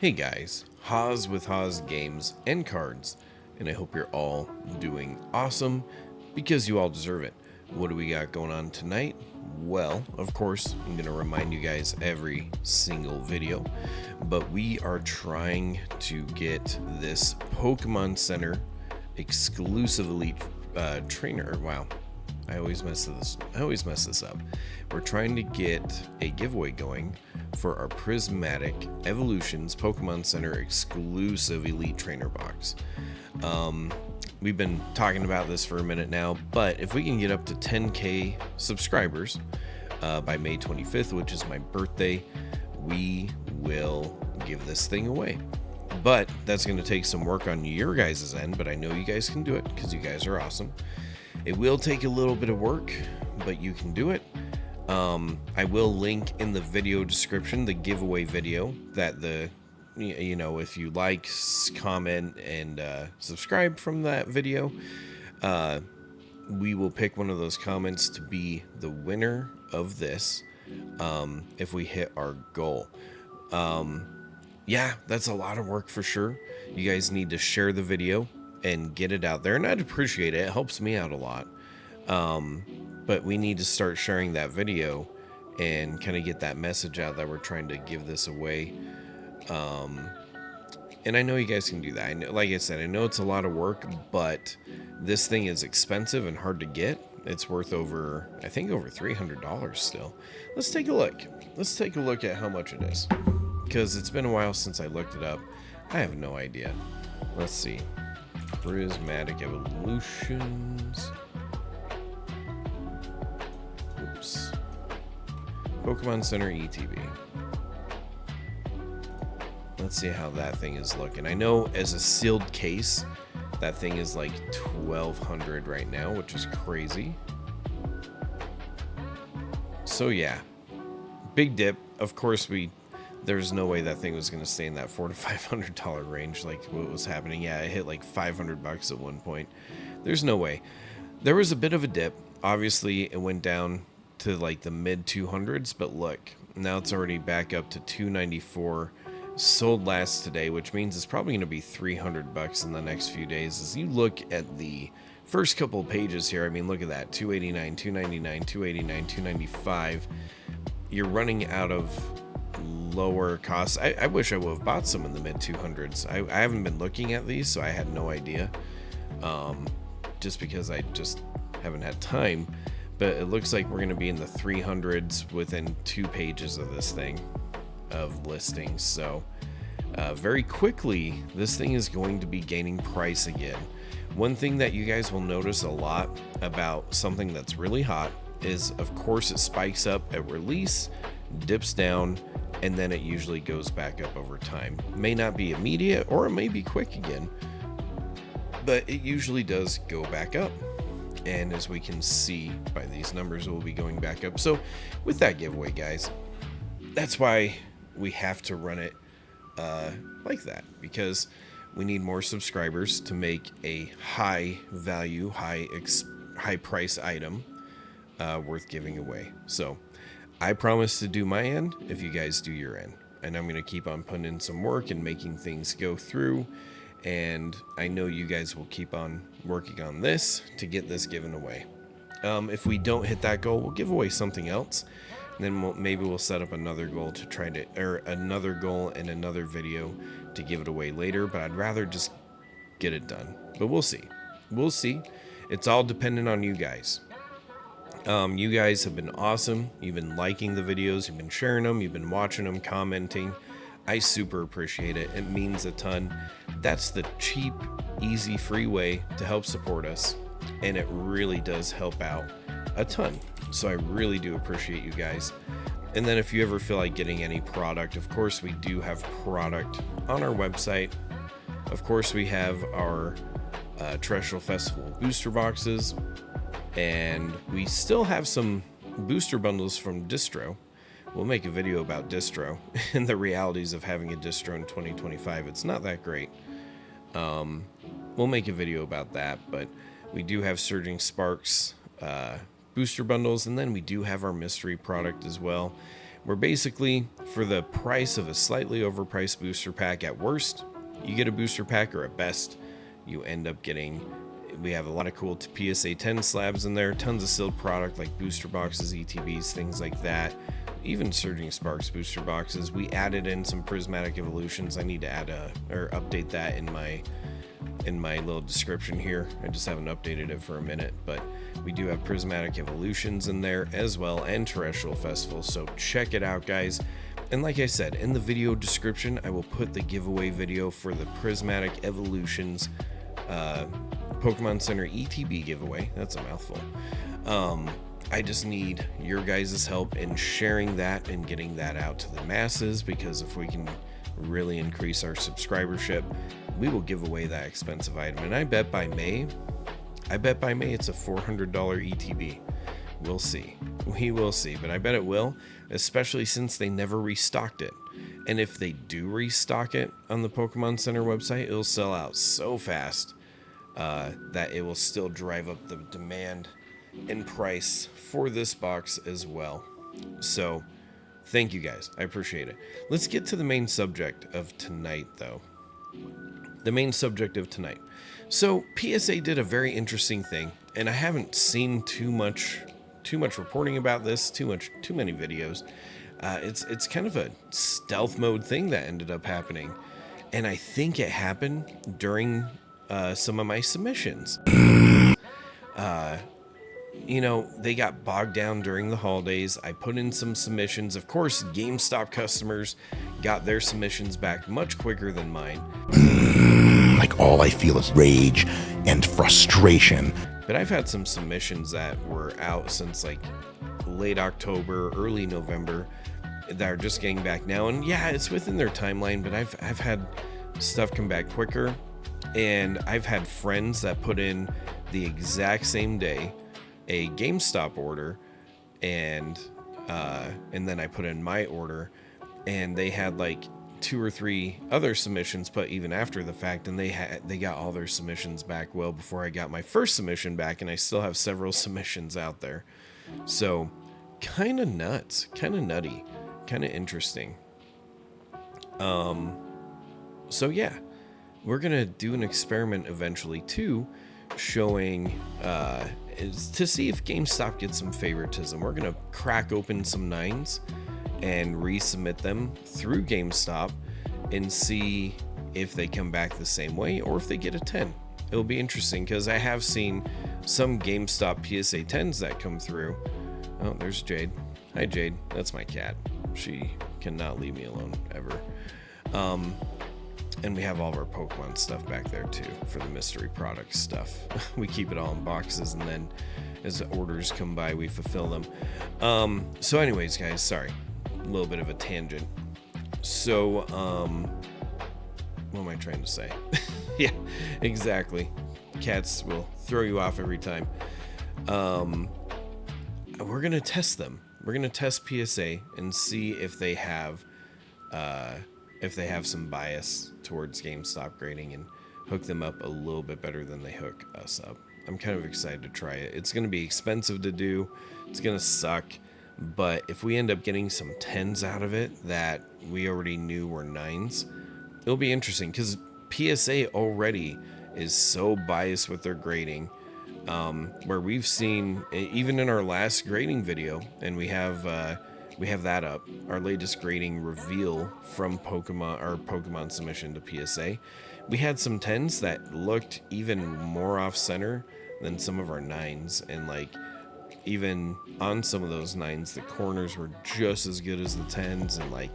Hey guys, Haas with Haas Games and Cards, and I hope you're all doing awesome because you all deserve it. What do we got going on tonight? Well, of course, I'm going to remind you guys every single video, but we are trying to get this Pokemon Center exclusive Elite trainer. Wow, I always mess this up. We're trying to get a giveaway going for our Prismatic Evolutions Pokemon Center exclusive Elite Trainer box. We've been talking about this for a minute now, but if we can get up to 10k subscribers by May 25th, which is my birthday, we will give this thing away. But that's going to take some work on your guys' end, but I know you guys can do it because you guys are awesome. It will take a little bit of work, but you can do it. I will link in the video description the giveaway video that if you like, comment, and subscribe from that video, we will pick one of those comments to be the winner of this if we hit our goal. Yeah, that's a lot of work for sure. You guys need to share the video and get it out there, and I'd appreciate it. It helps me out a lot. But we need to start sharing that video and kind of get that message out that we're trying to give this away. And I know you guys can do that. I know, like I said, I know it's a lot of work, but this thing is expensive and hard to get. It's worth I think over $300 still. Let's take a look. Let's take a look at how much it is, because it's been a while since I looked it up. I have no idea. Let's see. Prismatic Evolutions. Oops. Pokemon Center ETB. Let's see how that thing is looking. I know as a sealed case, that thing is like $1,200 right now, which is crazy. So yeah, big dip. Of course, there's no way that thing was going to stay in that $400 to $500 range like what was happening. Yeah, it hit like $500 at one point. There's no way. There was a bit of a dip. Obviously, it went down to like the mid 200s, but look, now it's already back up to $294. Sold last today, which means it's probably going to be $300 in the next few days. As you look at the first couple of pages here, I mean, look at that. $289, $299, $289, $295. You're running out of lower costs. I wish I would have bought some in the mid 200s. I haven't been looking at these, so I had no idea. Just because I just haven't had time. But it looks like we're going to be in the 300s within 2 pages of this thing, of listings. So very quickly, this thing is going to be gaining price again. One thing that you guys will notice a lot about something that's really hot is, of course, it spikes up at release, dips down, and then it usually goes back up over time. May not be immediate, or it may be quick again, but it usually does go back up. And as we can see by these numbers, it will be going back up. So with that giveaway, guys, that's why we have to run it like that, because we need more subscribers to make a high value, high price item worth giving away. So I promise to do my end if you guys do your end, and I'm going to keep on putting in some work and making things go through. And I know you guys will keep on working on this to get this given away. If we don't hit that goal, we'll give away something else. And then maybe we'll set up another goal to try to, or another goal in another video to give it away later. But I'd rather just get it done. But we'll see. We'll see. It's all dependent on you guys. You guys have been awesome. You've been liking the videos. You've been sharing them. You've been watching them, commenting. I super appreciate it. It means a ton. That's the cheap, easy, free way to help support us. And it really does help out a ton. So I really do appreciate you guys. And then if you ever feel like getting any product, of course we do have product on our website. Of course we have our Terrestrial Festival booster boxes. And we still have some booster bundles from Distro. We'll make a video about Distro and the realities of having a Distro in 2025. It's not that great. We'll make a video about that, but we do have Surging Sparks booster bundles, and then we do have our mystery product as well. where basically for the price of a slightly overpriced booster pack, at worst, you get a booster pack, or at best, you end up getting, we have a lot of cool PSA 10 slabs in there, tons of sealed product like booster boxes, ETBs, things like that, even Surging Sparks booster boxes. We added in some Prismatic Evolutions. I need to add or update that in my little description here. I just haven't updated it for a minute, but we do have Prismatic Evolutions in there as well, and Terrestrial Festival, so check it out, guys. And like I said, in the video description, I will put the giveaway video for the Prismatic Evolutions Pokemon Center ETB giveaway. That's a mouthful. I just need your guys' help in sharing that and getting that out to the masses, because if we can really increase our subscribership, we will give away that expensive item. And I bet by May it's a $400 ETB. We'll see. We will see, but I bet it will, especially since they never restocked it. And if they do restock it on the Pokemon Center website, it'll sell out so fast that it will still drive up the demand and price for this box as well. So thank you guys. I appreciate it. Let's get to the main subject of tonight, though. The main subject of tonight. So PSA did a very interesting thing, and I haven't seen too much reporting about this, too many videos. It's kind of a stealth mode thing that ended up happening, and I think it happened during some of my submissions. You know, they got bogged down during the holidays. I put in some submissions. Of course, GameStop customers got their submissions back much quicker than mine. Like, all I feel is rage and frustration. But I've had some submissions that were out since like late October, early November, that are just getting back now. And yeah, it's within their timeline, but I've had stuff come back quicker. And I've had friends that put in the exact same day a GameStop order, and then I put in my order, and they had like 2 or 3 other submissions put even after the fact, and they got all their submissions back well before I got my first submission back, and I still have several submissions out there. So kind of nuts, kind of nutty, kind of interesting. So yeah, we're gonna do an experiment eventually too, showing is to see if GameStop gets some favoritism. We're gonna crack open some 9s and resubmit them through GameStop and see if they come back the same way or if they get a 10. It'll be interesting because I have seen some GameStop PSA 10s that come through. Oh, there's Jade. Hi, Jade. That's my cat. She cannot leave me alone ever. And we have all of our Pokemon stuff back there too for the mystery product stuff. We keep it all in boxes, and then as the orders come by, we fulfill them. So anyways, guys, sorry, a little bit of a tangent. So, what am I trying to say? Yeah, exactly. Cats will throw you off every time. We're gonna test them. We're gonna test PSA and see if they have some bias towards GameStop grading and hook them up a little bit better than they hook us up. I'm kind of excited to try it. It's going to be expensive to do. It's going to suck. But if we end up getting some 10s out of it that we already knew were 9s, it'll be interesting because PSA already is so biased with their grading, where we've seen, even in our last grading video, and we have that up, our latest grading reveal from Pokemon submission to PSA. We had some 10s that looked even more off center than some of our 9s, and like even on some of those 9s, the corners were just as good as the 10s, and like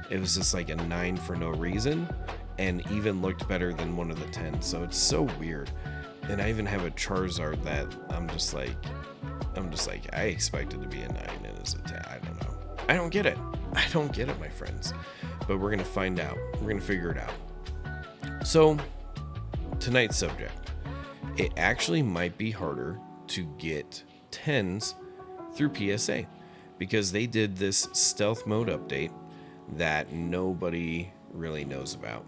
it was just like a 9 for no reason, and even looked better than one of the 10s. So it's so weird. And I even have a Charizard that I'm just like I expected to be a 9 and it's a 10. I don't know. I don't get it. I don't get it, my friends. But we're going to find out. We're going to figure it out. So, tonight's subject. It actually might be harder to get 10s through PSA because they did this stealth mode update that nobody really knows about.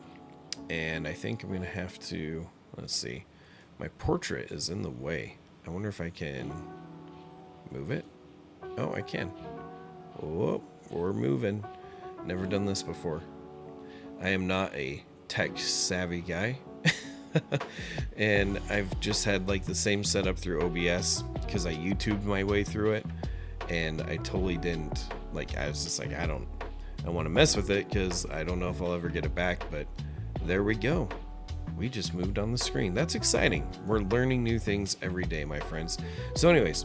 And I think I'm going to have to, let's see. My portrait is in the way. I wonder if I can move it. Oh, I can. Whoa, we're moving. Never done this before. I am not a tech savvy guy. And I've just had like the same setup through OBS because I YouTubed my way through it, and I totally didn't like. I was just like, I want to mess with it because I don't know if I'll ever get it back. But there we go. We just moved on the screen. That's exciting. We're learning new things every day, my friends. So, anyways,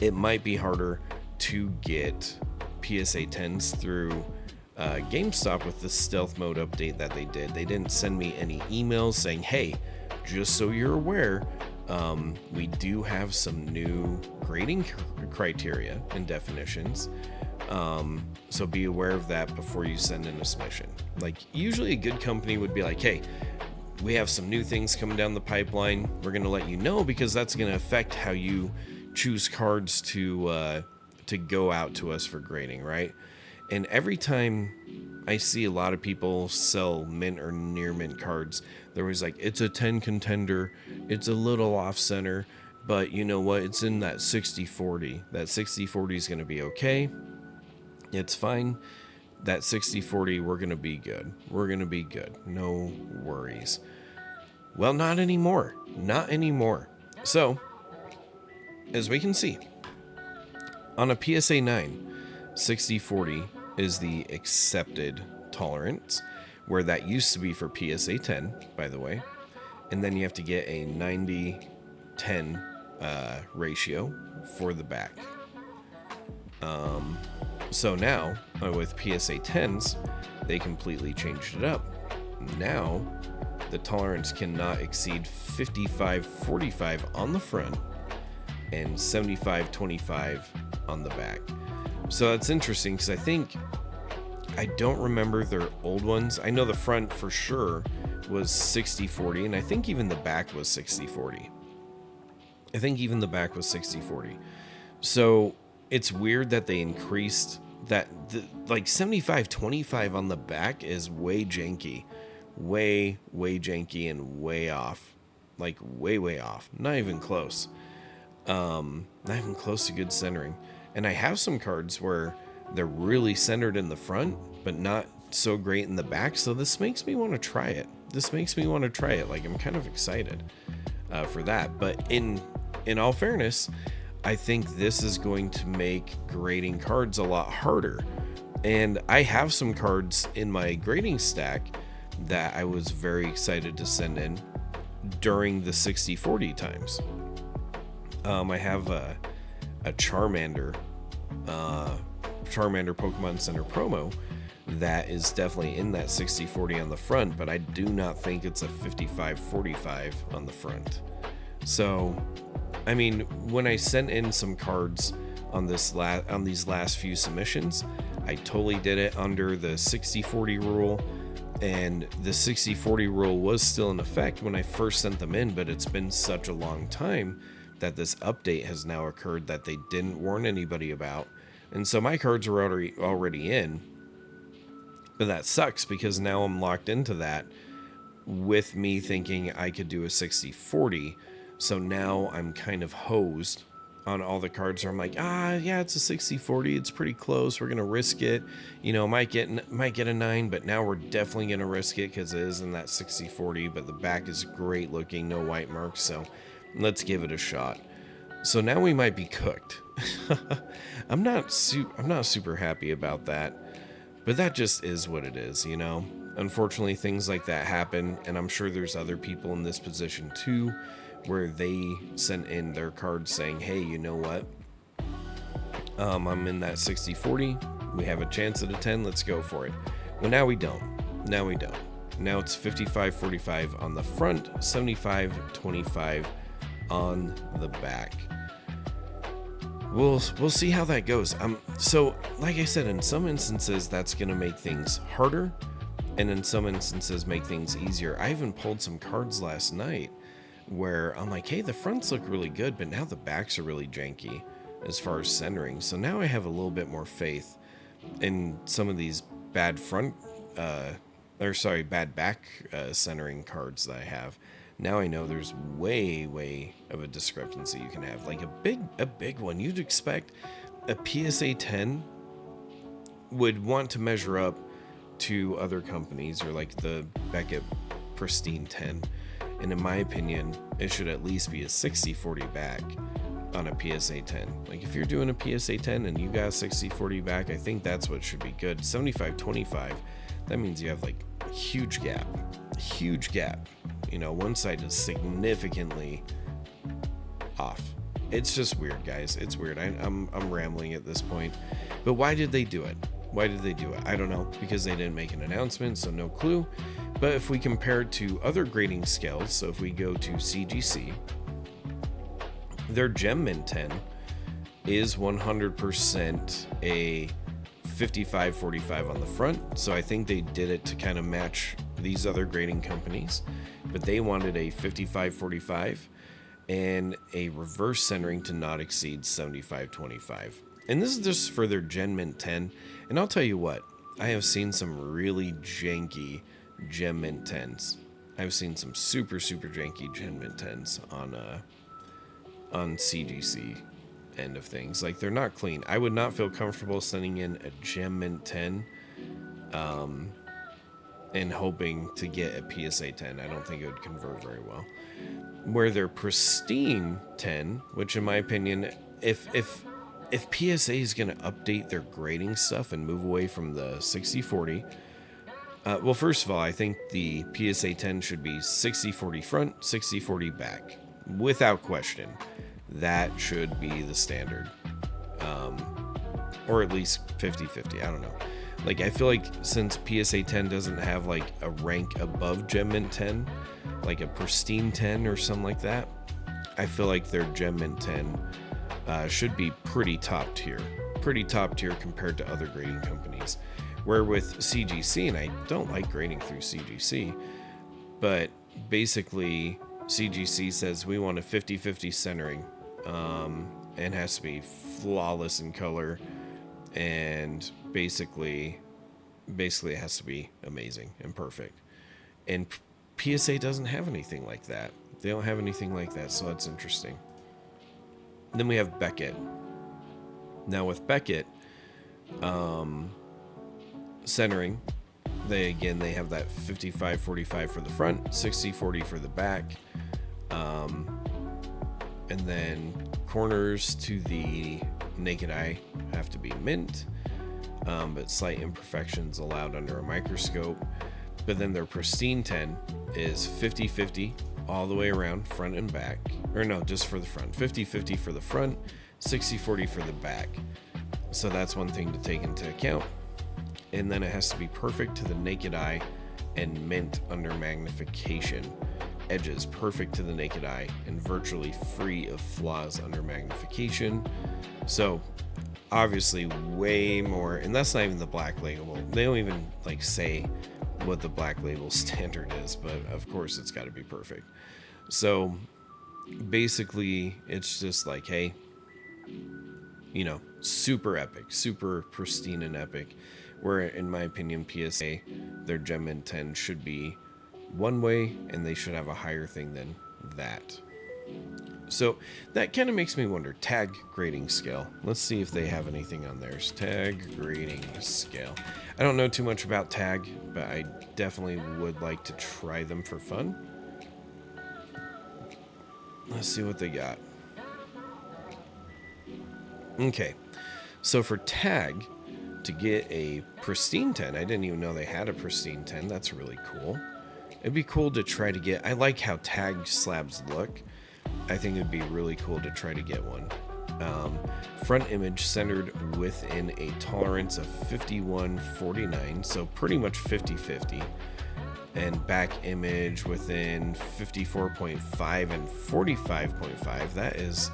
it might be harder to get PSA 10s through GameStop with the stealth mode update that they did. They didn't send me any emails saying, hey, just so you're aware, we do have some new grading criteria and definitions. So be aware of that before you send in a submission. Like, usually a good company would be like, hey, we have some new things coming down the pipeline. We're going to let you know because that's going to affect how you choose cards to go out to us for grading, right? And every time I see a lot of people sell mint or near mint cards, they're always like, it's a 10 contender, it's a little off center, but you know what? It's in that 60-40. That 60-40 is going to be okay. It's fine. That 60-40, we're going to be good. We're going to be good. No worries. Well, not anymore. Not anymore. So, as we can see, on a PSA 9, 60-40 is the accepted tolerance, where that used to be for PSA 10, by the way. And then you have to get a 90-10 ratio for the back. So now, with PSA 10s, they completely changed it up. Now, the tolerance cannot exceed 55-45 on the front and 75-25 on the back. So that's interesting because I don't remember their old ones. I know the front for sure was 60-40, and I think even the back was 60-40. So it's weird that they increased that. Like 75-25 on the back is way janky. Way janky and way off. Like way off. Not even close. Not even close to good centering. And I have some cards where they're really centered in the front, but not so great in the back. So this makes me want to try it. Like, I'm kind of excited for that. But in all fairness, I think this is going to make grading cards a lot harder. And I have some cards in my grading stack that I was very excited to send in during the 60-40 times. I have a Charmander Pokemon Center promo that is definitely in that 60-40 on the front, but I do not think it's a 55-45 on the front. So, I mean, when I sent in some cards on these last few submissions, I totally did it under the 60-40 rule, and the 60-40 rule was still in effect when I first sent them in, but it's been such a long time that this update has now occurred that they didn't warn anybody about. And so my cards are already in, but that sucks because now I'm locked into that with me thinking I could do a 60-40. So now I'm kind of hosed on all the cards where I'm like, yeah, it's a 60-40. It's pretty close. We're going to risk it. You know, might get a 9, but now we're definitely going to risk it because it is in that 60-40, but the back is great looking, no white marks. So let's give it a shot. So now we might be cooked. I'm not super happy about that, but that just is what it is, you know. Unfortunately, things like that happen, and I'm sure there's other people in this position too, where they sent in their cards saying, hey, you know what? I'm in that 60-40. We have a chance at a 10. Let's go for it. Well, now we don't. Now it's 55-45 on the front, 75-25 on the back. We'll see how that goes. So like I said, in some instances that's going to make things harder, and in some instances make things easier. I even pulled some cards last night where I'm like, hey, the fronts look really good, but now the backs are really janky as far as centering. So now I have a little bit more faith in some of these bad bad back centering cards that I have. Now I know there's way of a discrepancy you can have. Like a big one. You'd expect a PSA 10 would want to measure up to other companies, or like the Beckett Pristine 10. And in my opinion, it should at least be a 60-40 back on a PSA 10. Like if you're doing a PSA 10 and you got a 60-40 back, I think that's what should be good. 75-25, that means you have like a huge gap. You know, one side is significantly off. It's just weird, guys. It's weird. I'm rambling at this point. But why did they do it? I don't know, because they didn't make an announcement, so no clue. But if we compare it to other grading scales, so if we go to CGC, their Gem Mint 10 is 100% a 55-45 on the front. So I think they did it to kind of match these other grading companies, but they wanted a 55-45 and a reverse centering to not exceed 75-25. And this is just for their Gen Mint 10. And I'll tell you what, I have seen some really janky Gem Mint 10s. I've seen some super janky Gem Mint 10s on CGC end of things. Like, they're not clean. I would not feel comfortable sending in a Gem Mint 10 and hoping to get a PSA 10. I don't think it would convert very well. Where their Pristine 10, which in my opinion, if PSA is going to update their grading stuff and move away from the 60-40, well, first of all, I think the PSA 10 should be 60-40 front, 60-40 back. Without question. That should be the standard. Or at least 50-50. I don't know. Like, I feel like since PSA 10 doesn't have like a rank above Gem Mint 10, like a Pristine 10 or something like that, I feel like their Gem Mint 10 should be pretty top tier compared to other grading companies. Where with CGC, and I don't like grading through CGC, but basically CGC says we want a 50-50 centering, and has to be flawless in color, and basically it has to be amazing and perfect. And PSA doesn't have anything like that. They don't have anything like that, so that's interesting. Then we have Beckett. Now with Beckett, centering, they have that 55-45 for the front, 60-40 for the back, and then corners to the naked eye have to be mint, but slight imperfections allowed under a microscope. But then their Pristine 10 is 50-50 all the way around, front and back. Or no, just for the front. 50-50 for the front, 60-40 for the back. So that's one thing to take into account. And then it has to be perfect to the naked eye and mint under magnification. Edges perfect to the naked eye and virtually free of flaws under magnification. So obviously way more, and that's not even the black label. They don't even like say what the black label standard is, but of course it's got to be perfect. So basically it's just like, hey, you know, super epic, super pristine and epic, where in my opinion PSA, their Gem Mint 10 should be one way, and they should have a higher thing than that. So that kind of makes me wonder, tag grading scale. Let's see if they have anything on theirs. Tag grading scale. I don't know too much about tag, but I definitely would like to try them for fun. Let's see what they got. Okay, so for tag, to get a Pristine 10, I didn't even know they had a Pristine 10. That's really cool. It'd be cool to try to get, I like how tag slabs look. I think it'd be really cool to try to get one. Front image centered within a tolerance of 51-49, so pretty much 50-50. And back image within 54.5 and 45.5. That is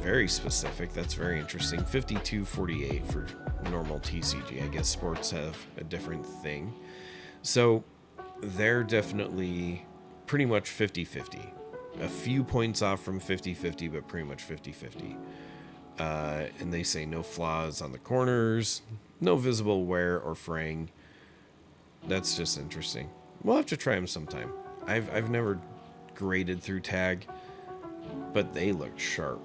very specific. That's very interesting. 52-48 for normal TCG. I guess sports have a different thing. So they're definitely pretty much 50-50. A few points off from 50-50, but pretty much 50-50. And they say no flaws on the corners, no visible wear or fraying. That's just interesting. We'll have to try them sometime. I've never graded through tag, but they look sharp.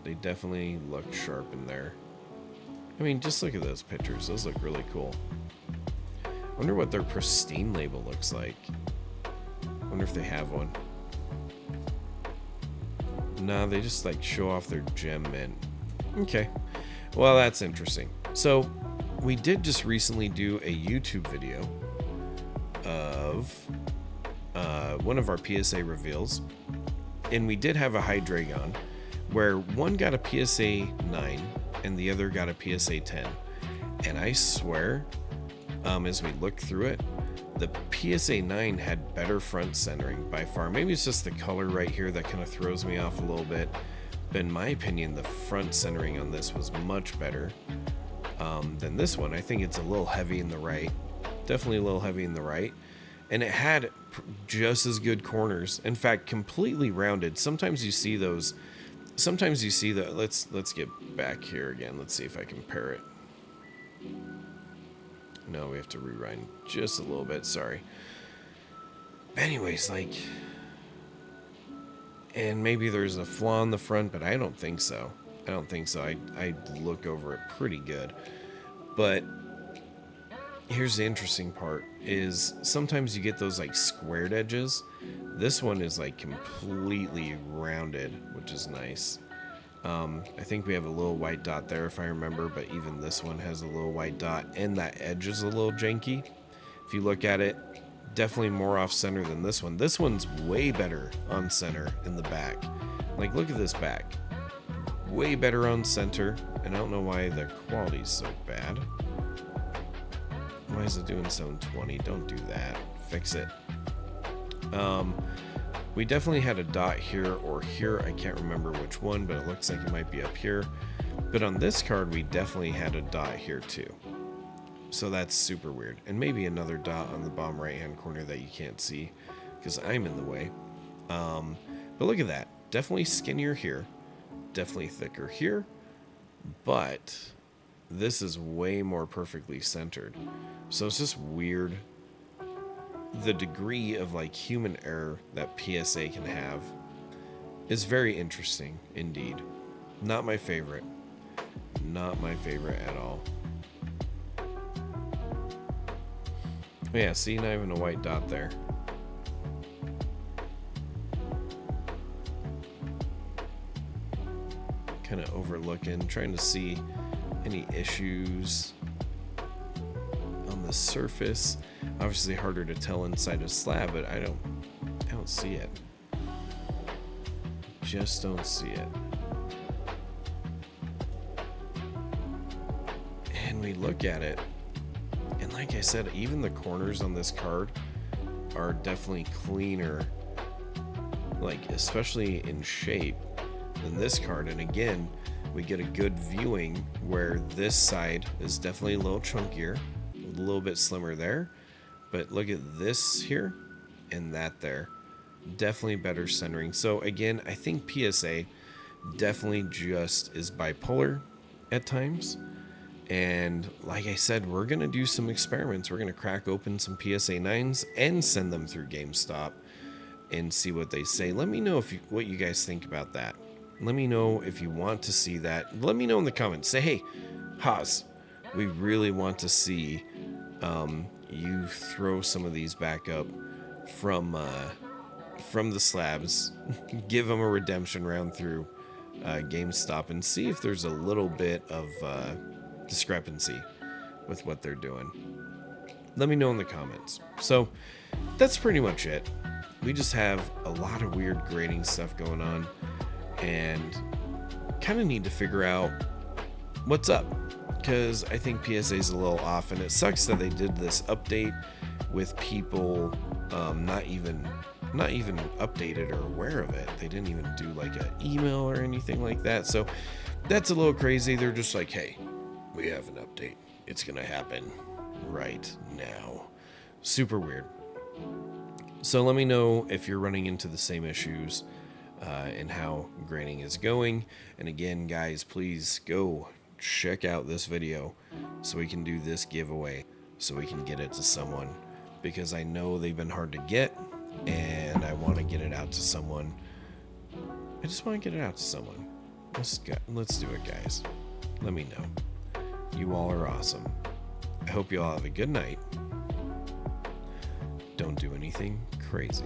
They definitely look sharp in there. I mean, just look at those pictures. Those look really cool. Wonder what their pristine label looks like. Wonder if they have one. No, they just like show off their gem mint. Okay. Well, that's interesting. So, we did just recently do a YouTube video of one of our PSA reveals. And we did have a Hydreigon where one got a PSA 9 and the other got a PSA 10. And I swear, as we look through it, the PSA 9 had better front centering by far. Maybe it's just the color right here that kind of throws me off a little bit. But in my opinion, the front centering on this was much better than this one. I think it's a little heavy in the right. Definitely a little heavy in the right. And it had just as good corners. In fact, completely rounded. Sometimes you see those. Sometimes you see that. Let's get back here again. Let's see if I can compare it. No, we have to rewind just a little bit. Sorry. Anyways, like, and maybe there's a flaw in the front, but I don't think so. I don't think so. I look over it pretty good. But here's the interesting part is sometimes you get those like squared edges. This one is like completely rounded, which is nice. I think we have a little white dot there if I remember, but even this one has a little white dot and that edge is a little janky. If you look at it, definitely more off center than this one. This one's way better on center in the back. Like, look at this back. Way better on center, and I don't know why the quality's so bad. Why is it doing 720? Don't do that. Fix it. We definitely had a dot here or here. I can't remember which one, but it looks like it might be up here. But on this card, we definitely had a dot here too. So that's super weird. And maybe another dot on the bottom right-hand corner that you can't see because I'm in the way. But look at that. Definitely skinnier here. Definitely thicker here. But this is way more perfectly centered. So it's just weird. The degree of like human error that PSA can have is very interesting indeed. Not my favorite. Not my favorite at all. Yeah, see, not even a white dot there. Kind of overlooking, trying to see any issues on the surface. Obviously harder to tell inside a slab, but I don't see it. Just don't see it. And we look at it, and like I said, even the corners on this card are definitely cleaner, like especially in shape, than this card. And again, we get a good viewing where this side is definitely a little chunkier, a little bit slimmer there. But look at this here and that there. Definitely better centering. So again, I think PSA definitely just is bipolar at times. And like I said, we're going to do some experiments. We're going to crack open some PSA 9s and send them through GameStop and see what they say. Let me know what you guys think about that. Let me know if you want to see that. Let me know in the comments. Say, hey, Haas, we really want to see you throw some of these back up from the slabs. Give them a redemption round through GameStop and see if there's a little bit of discrepancy with what they're doing. Let me know in the comments. So that's pretty much it. We just have a lot of weird grading stuff going on and kind of need to figure out what's up, because I think PSA is a little off, and it sucks that they did this update with people not even updated or aware of it. They didn't even do like an email or anything like that. So that's a little crazy. They're just like, hey, we have an update. It's gonna happen right now. Super weird. So let me know if you're running into the same issues and how grading is going. And again, guys, please go check out this video so we can do this giveaway, so we can get it to someone, because I know they've been hard to get and I want to get it out to someone. I just want to get it out to someone. Let's do it, guys. Let me know. You all are awesome. I hope you all have a good night. Don't do anything crazy.